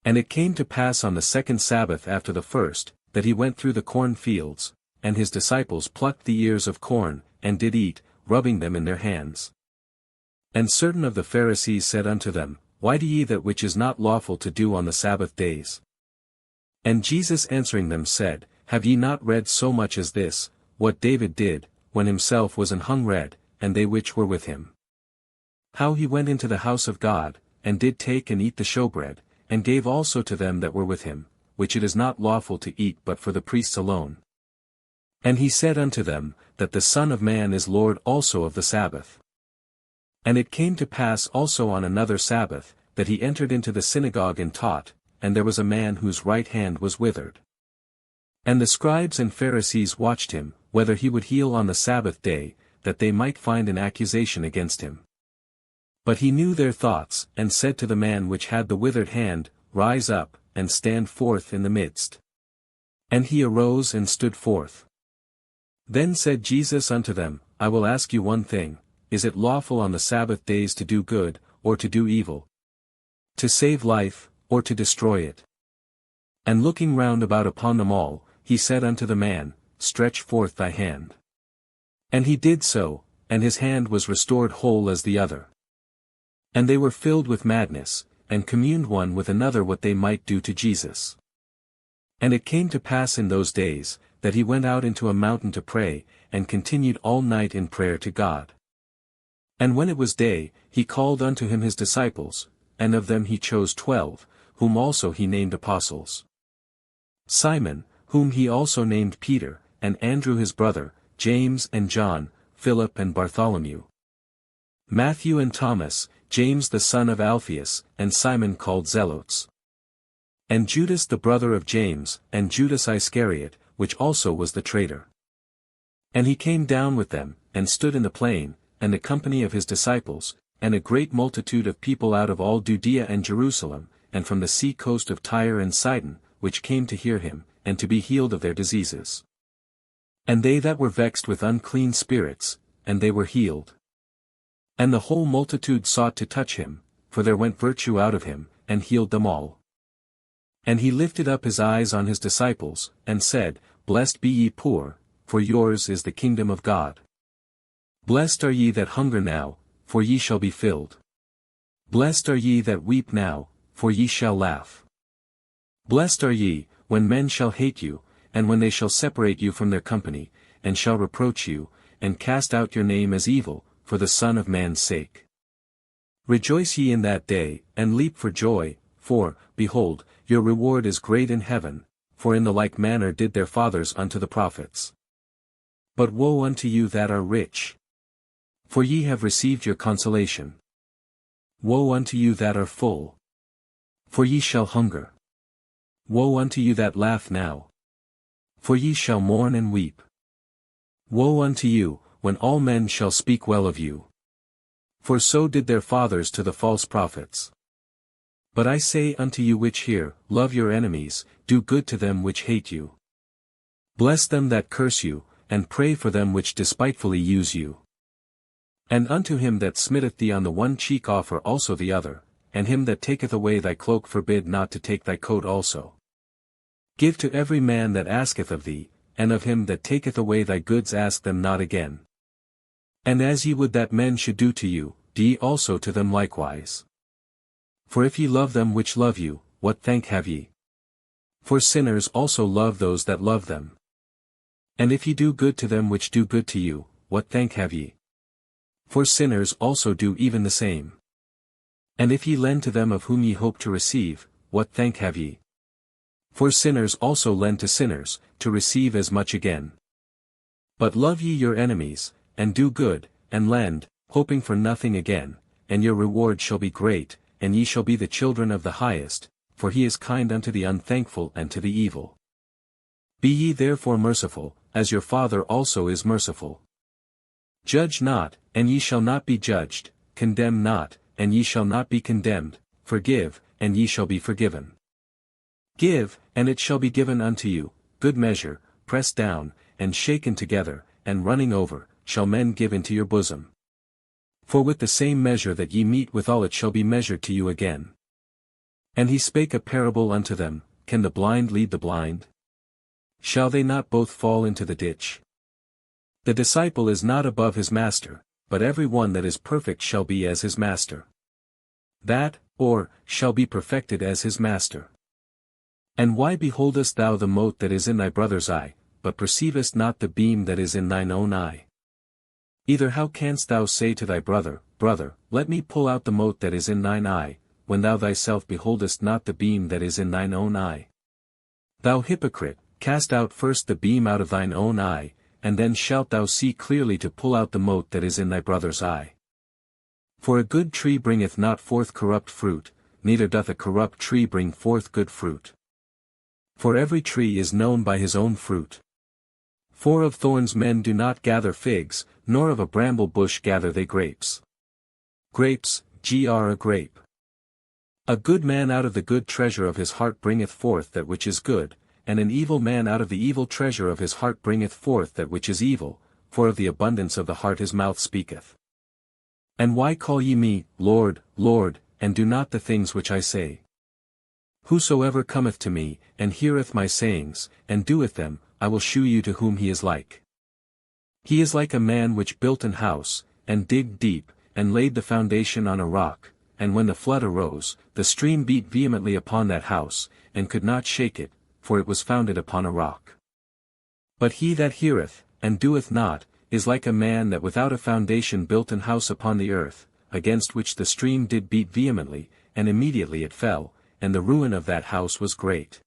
And it came to pass on the second Sabbath after the first, that he went through the corn fields, and his disciples plucked the ears of corn, and did eat, rubbing them in their hands. And certain of the Pharisees said unto them, Why do ye that which is not lawful to do on the Sabbath days? And Jesus answering them said, Have ye not read so much as this, what David did, when himself was an hungred, and they which were with him? How he went into the house of God, and did take and eat the showbread, and gave also to them that were with him, which it is not lawful to eat but for the priests alone. And he said unto them, that the Son of Man is Lord also of the Sabbath. And it came to pass also on another Sabbath, that he entered into the synagogue and taught, and there was a man whose right hand was withered. And the scribes and Pharisees watched him, whether he would heal on the Sabbath day, that they might find an accusation against him. But he knew their thoughts, and said to the man which had the withered hand, Rise up, and stand forth in the midst. And he arose and stood forth. Then said Jesus unto them, I will ask you one thing, is it lawful on the Sabbath days to do good, or to do evil? To save life, or to destroy it? And looking round about upon them all, he said unto the man, Stretch forth thy hand. And he did so, and his hand was restored whole as the other. And they were filled with madness, and communed one with another what they might do to Jesus. And it came to pass in those days, that he went out into a mountain to pray, and continued all night in prayer to God. And when it was day, he called unto him his disciples, and of them he chose 12, whom also he named apostles. Simon, whom he also named Peter, and Andrew his brother, James and John, Philip and Bartholomew, Matthew and Thomas, James the son of Alphaeus, and Simon called Zelotes, and Judas the brother of James, and Judas Iscariot, which also was the traitor. And he came down with them, and stood in the plain, and the company of his disciples, and a great multitude of people out of all Judea and Jerusalem, and from the sea coast of Tyre and Sidon, which came to hear him, and to be healed of their diseases. And they that were vexed with unclean spirits, and they were healed. And the whole multitude sought to touch him, for there went virtue out of him, and healed them all. And he lifted up his eyes on his disciples, and said, Blessed be ye poor, for yours is the kingdom of God. Blessed are ye that hunger now, for ye shall be filled. Blessed are ye that weep now, for ye shall laugh. Blessed are ye, when men shall hate you, and when they shall separate you from their company, and shall reproach you, and cast out your name as evil, for the Son of Man's sake. Rejoice ye in that day, and leap for joy, for, behold, your reward is great in heaven, for in the like manner did their fathers unto the prophets. But woe unto you that are rich! For ye have received your consolation. Woe unto you that are full! For ye shall hunger. Woe unto you that laugh now! For ye shall mourn and weep. Woe unto you, when all men shall speak well of you! For so did their fathers to the false prophets. But I say unto you which hear, love your enemies, do good to them which hate you. Bless them that curse you, and pray for them which despitefully use you. And unto him that smiteth thee on the one cheek offer also the other, and him that taketh away thy cloak forbid not to take thy coat also. Give to every man that asketh of thee, and of him that taketh away thy goods ask them not again. And as ye would that men should do to you, do ye also to them likewise. For if ye love them which love you, what thank have ye? For sinners also love those that love them. And if ye do good to them which do good to you, what thank have ye? For sinners also do even the same. And if ye lend to them of whom ye hope to receive, what thank have ye? For sinners also lend to sinners, to receive as much again. But love ye your enemies, and do good, and lend, hoping for nothing again, and your reward shall be great, and ye shall be the children of the highest, for he is kind unto the unthankful and to the evil. Be ye therefore merciful, as your Father also is merciful. Judge not, and ye shall not be judged, condemn not, and ye shall not be condemned, forgive, and ye shall be forgiven. Give, and it shall be given unto you, good measure, pressed down, and shaken together, and running over, shall men give into your bosom. For with the same measure that ye meet withal it shall be measured to you again. And he spake a parable unto them, Can the blind lead the blind? Shall they not both fall into the ditch? The disciple is not above his master, but every one that is perfect shall be as his master. That, or, shall be perfected as his master. And why beholdest thou the mote that is in thy brother's eye, but perceivest not the beam that is in thine own eye? Either how canst thou say to thy brother, Brother, let me pull out the mote that is in thine eye, when thou thyself beholdest not the beam that is in thine own eye? Thou hypocrite, cast out first the beam out of thine own eye, and then shalt thou see clearly to pull out the mote that is in thy brother's eye. For a good tree bringeth not forth corrupt fruit, neither doth a corrupt tree bring forth good fruit. For every tree is known by his own fruit. For of thorns men do not gather figs, nor of a bramble bush gather they grapes. Grapes, a grape. A good man out of the good treasure of his heart bringeth forth that which is good, and an evil man out of the evil treasure of his heart bringeth forth that which is evil, for of the abundance of the heart his mouth speaketh. And why call ye me, Lord, Lord, and do not the things which I say? Whosoever cometh to me, and heareth my sayings, and doeth them, I will shew you to whom he is like. He is like a man which built an house, and digged deep, and laid the foundation on a rock, and when the flood arose, the stream beat vehemently upon that house, and could not shake it, for it was founded upon a rock. But he that heareth, and doeth not, is like a man that without a foundation built an house upon the earth, against which the stream did beat vehemently, and immediately it fell, and the ruin of that house was great.